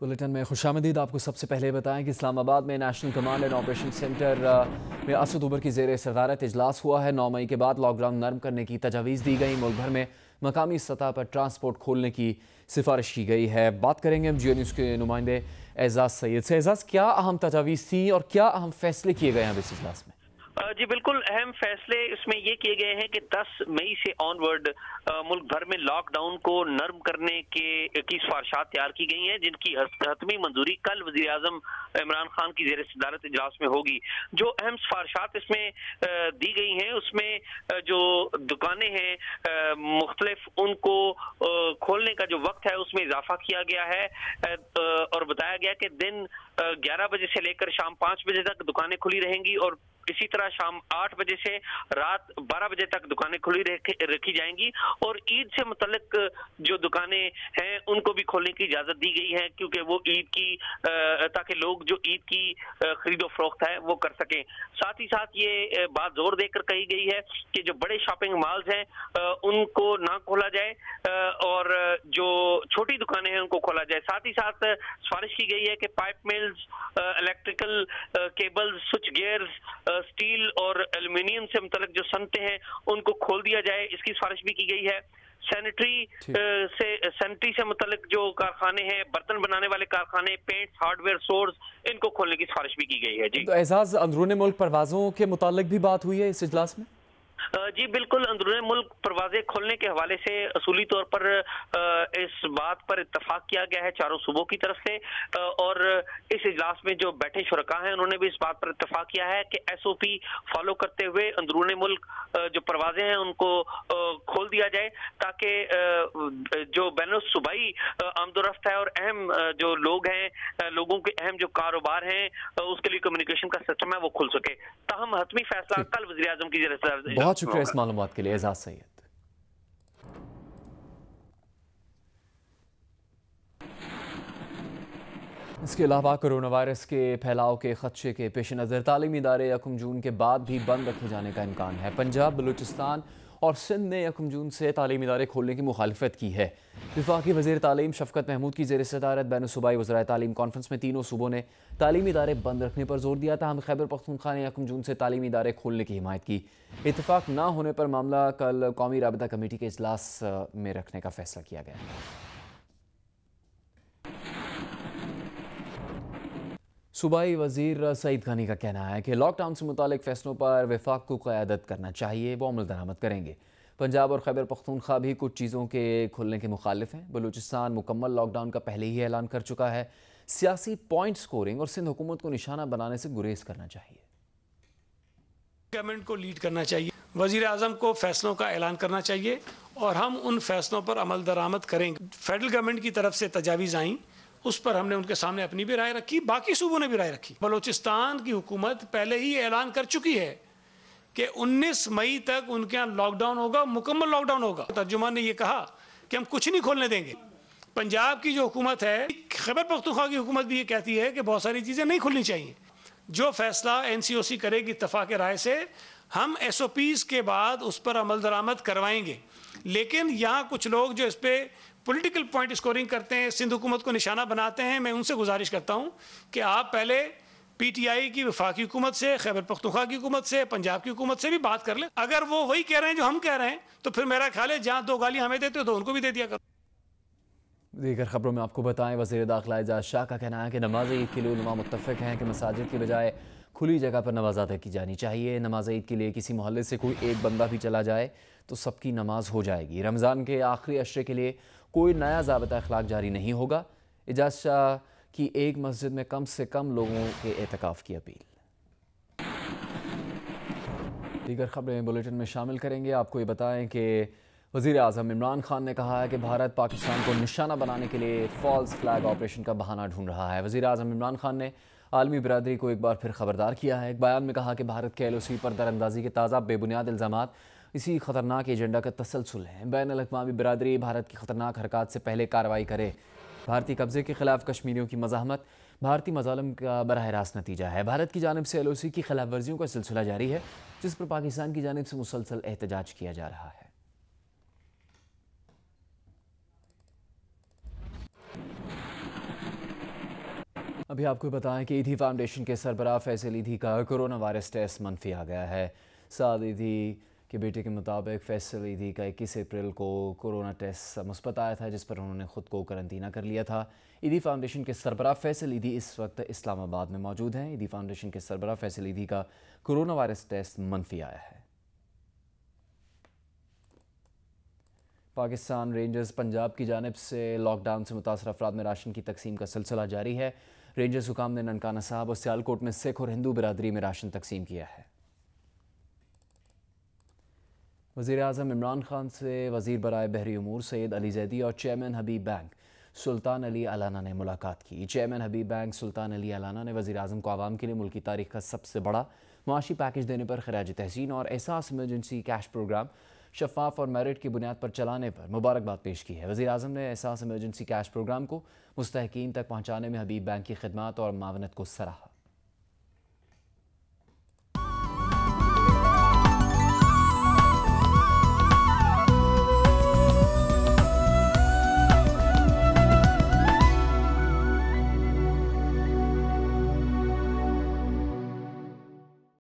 Bulletin में खुशामदीद। आपको सबसे पहले बताएं कि इस्लामाबाद में national command and operation centre में असद की ज़ेर सदारत इजलास हुआ है। 9 मई के बाद लॉकडाउन नरम करने की तजावीज़ दी गई। मुल्क भर में मकामी सतह पर ट्रांसपोर्ट खोलने की सिफारिश की गई है। बात करेंगे हम जियो न्यूज़ के नुमाइंदे एजाज सैयद से। एजाज, क्या अहम तजावीज़ थी और क्या अहम फैसले किए गए हैं इस इजलास में? जी बिल्कुल, अहम फैसले इसमें ये किए गए हैं कि 10 मई से ऑनवर्ड मुल्क भर में लॉकडाउन को नरम करने की सिफारिशात तैयार की गई हैं, जिनकी हतमी मंजूरी कल वज़ीर आज़म इमरान खान की ज़ेर सदारत इजलास में होगी। जो अहम सिफारिशात इसमें दी गई हैं उसमें जो दुकानें हैं मुख्तलिफ उनको खोलने का जो वक्त है उसमें इजाफा किया गया है और बताया गया कि दिन 11 बजे से लेकर शाम 5 बजे तक दुकानें खुली रहेंगी और इसी तरह शाम 8 बजे से रात 12 बजे तक दुकानें खुली रखी जाएंगी। और ईद से मुतल्लिक जो दुकानें हैं उनको भी खोलने की इजाजत दी गई है, क्योंकि वो ईद की ताकि लोग जो ईद की खरीदो फरोख्त है वो कर सकें। साथ ही साथ ये बात जोर देकर कही गई है कि जो बड़े शॉपिंग मॉल्स हैं उनको ना खोला जाए और जो छोटी दुकानें हैं उनको खोला जाए। साथ ही साथ सिफारिश की गई है कि pipe mills, electrical cables, switch gears, steel और एल्युमिनियम से मुतल्लिक जो सनतें हैं उनको खोल दिया जाए, इसकी सिफारिश भी की गई है। सैनिटरी से मुतल्लिक जो कारखाने हैं, बर्तन बनाने वाले कारखाने, पेंट, हार्डवेयर स्टोर्स, इनको खोलने की सिफारिश भी की गई है। जी तो एजाज, अंदरूनी मुल्क परवाज़ों के मुतालिक भी बात हुई है इस इजलास में? जी बिल्कुल, अंदरूनी मुल्क परवाज़ें खोलने के हवाले से असूली तौर पर इस बात पर इत्तफाक किया गया है चारों सूबों की तरफ से। और इस इजलास में जो बैठे शुरका हैं उन्होंने भी इस बात पर इत्तफाक किया है कि SOP फॉलो करते हुए अंदरूनी मुल्क जो परवाज़ें हैं उनको खोल दिया जाए, ताकि जो बैनुल सूबाई आमदोरफ्त है और अहम जो लोग हैं, लोगों के अहम जो कारोबार हैं, उसके लिए कम्युनिकेशन का सिस्टम है वो खुल सके। ताहम हतमी फैसला कल वज़ीर आज़म की बहुत शुक्रिया इस मालूमात के लिए एजाज सैयद। इसके अलावा कोरोना वायरस के फैलाव के खदशे के पेश नज़र तालीमी इदारे 1 जून के बाद भी बंद रखे जाने का इम्कान है। पंजाब, बलूचिस्तान और सिंध ने 1 जून से तालीमी इदारे खोलने की मुखालिफत की है। वफाकी वज़ीर तालीम शफ़कत महमूद की ज़ेर सदारत बैन सूबाई वज़राए तालीम कॉन्फ्रेंस में तीनों सूबों ने तालीमी इदारे बंद रखने पर जोर दिया था। हम खैबर पख्तूनख्वा ने 1 जून से तालीमी इदारे खोलने की हिमायत की। इत्तफाक ना होने पर मामला कल कौमी राबिता कमेटी के इजलास में रखने का फैसला किया गया। सूबाई वज़ीर सईद खानी का कहना है कि लॉकडाउन से मुतालिक फैसलों पर वफाक को क़यादत करना चाहिए, वो अमल दरामद करेंगे। पंजाब और खैबर पख्तूनख्वा भी कुछ चीज़ों के खुलने के मुखालिफ हैं। बलूचिस्तान मुकम्मल लॉकडाउन का पहले ही ऐलान कर चुका है। सियासी पॉइंट स्कोरिंग और सिंध हुकूमत को निशाना बनाने से गुरेज करना चाहिए। गवर्नमेंट को लीड करना चाहिए, वज़ीर आज़म को फैसलों का ऐलान करना चाहिए और हम उन फैसलों पर अमल दरामद करेंगे। फेडरल गवर्नमेंट की तरफ से तजावीज़ आई, उस पर हमने उनके सामने अपनी भी राय रखी, बाकी सूबों ने भी राय रखी। बलूचिस्तान की हुकूमत पहले ही ऐलान कर चुकी है कि 19 मई तक उनके यहाँ लॉकडाउन होगा, मुकम्मल लॉकडाउन होगा। तर्जुमान ने यह कहा कि हम कुछ नहीं खोलने देंगे। पंजाब की जो हुकूमत है, खैबर पख्तूनख्वा की हुकूमत भी ये कहती है कि बहुत सारी चीज़ें नहीं खुलनी चाहिए। जो फैसला NCOC करेगी इत्तफाक राय से, हम SOPs के बाद उस पर अमल दरामद करवाएंगे। लेकिन यहाँ कुछ लोग जो इस पर पॉलिटिकल पॉइंट स्कोरिंग करते हैं, सिंध हुकूमत को निशाना बनाते हैं, मैं उनसे गुजारिश करता हूँ कि आप पहले PTI की वफाकी हुकूमत से, खैबर पख्तूनख्वा की हुकूमत से, पंजाब की हुकूमत से भी बात कर लें। अगर वो वही कह रहे हैं जो हम कह रहे हैं तो फिर मेरा ख्याल है जहाँ 2 गाली हमें देते हो तो उनको भी दे दिया करो। दीगर खबरों में आपको बताएं, वज़ीर दाखिला एजाज शाह का कहना है कि नमाज ईद के लिए उलमा मुत्तफ़िक़ हैं कि मसाजिद की बजाय खुली जगह पर नमाज अदा की जानी चाहिए। नमाज ईद के लिए किसी मोहल्ले से कोई एक बंदा भी चला जाए तो सबकी नमाज हो जाएगी। रमज़ान के आखिरी अशरे के लिए कोई नया ज़ाबिता अखलाक जारी नहीं होगा। एजाज शाह की एक मस्जिद में कम से कम लोगों के एतकाफ़ की अपील। दीगर खबरें बुलेटिन में शामिल करेंगे। आपको ये बताएं कि वज़ीर आज़म इमरान खान ने कहा है कि भारत पाकिस्तान को निशाना बनाने के लिए फॉल्स फ्लैग ऑपरेशन का बहाना ढूंढ रहा है। वज़ीर आज़म इमरान खान ने आलमी बिरादरी को एक बार फिर खबरदार किया है। एक बयान में कहा कि भारत के LOC पर दरअंदाजी के ताज़ा बेबुनियाद इल्ज़ामात इसी खतरनाक एजेंडा का तसलसल है। बैनुल-अक़वामी बिरादरी भारत की खतरनाक हरकत से पहले कार्रवाई करे। भारतीय कब्जे के खिलाफ कश्मीरियों की मज़ाहमत भारतीय मज़ालिम का बराह रास्त नतीजा है। भारत की जानिब से LOC की खिलाफ वर्जियों का सिलसिला जारी है, जिस पर पाकिस्तान की जानिब से मुसलसल एहतजाज किया जा रहा है। अभी आपको बताएं कि ईदी फाउंडेशन के सरबराह फैसल ईदी का कोरोना वायरस टेस्ट मनफी आ गया है। साद ईदी के बेटे के मुताबिक फैसल ईदी का 21 अप्रैल को कोरोना टेस्ट मुस्बत आया था, जिस पर उन्होंने ख़ुद को करंतना कर लिया था। ईदी फाउंडेशन के सरबराह फैसल ईदी इस वक्त इस्लामाबाद में मौजूद हैं। ईदी फाउंडेशन के सरबराह फैसल ईदी का कोरोना वायरस टेस्ट मनफी आया है। पाकिस्तान रेंजर्स पंजाब की जानिब से लॉकडाउन से मुतासर अफराद में राशन की तकसीम का सिलसिला जारी है। रेंजर्स हुकाम ने ननकाना साहब और सियालकोट में सिख और हिंदू बिरादरी में राशन तकसीम किया है। वज़ीर आज़म इमरान खान से वज़ीर बराए बहरी उमूर सैयद अली जैदी और चेयरमैन हबीब बैंक सुल्तान अली अलाना ने मुलाकात की। चेयरमैन हबीब बैंक सुल्तान अली अलाना ने वज़ीर आज़म को आवाम के लिए मुल्क की तारीख का सबसे बड़ा मुआशी पैकेज देने पर खराज तहसीन और एहसास इमरजेंसी कैश प्रोग्राम शफाफ और मेरिट की बुनियाद पर चलाने पर मुबारकबाद पेश की है। वज़ीर आज़म ने एहसास इमरजेंसी कैश प्रोग्राम को मुस्तहकीन तक पहुँचाने में हबीब बैंक की खिदमत और मावनत को सराहा।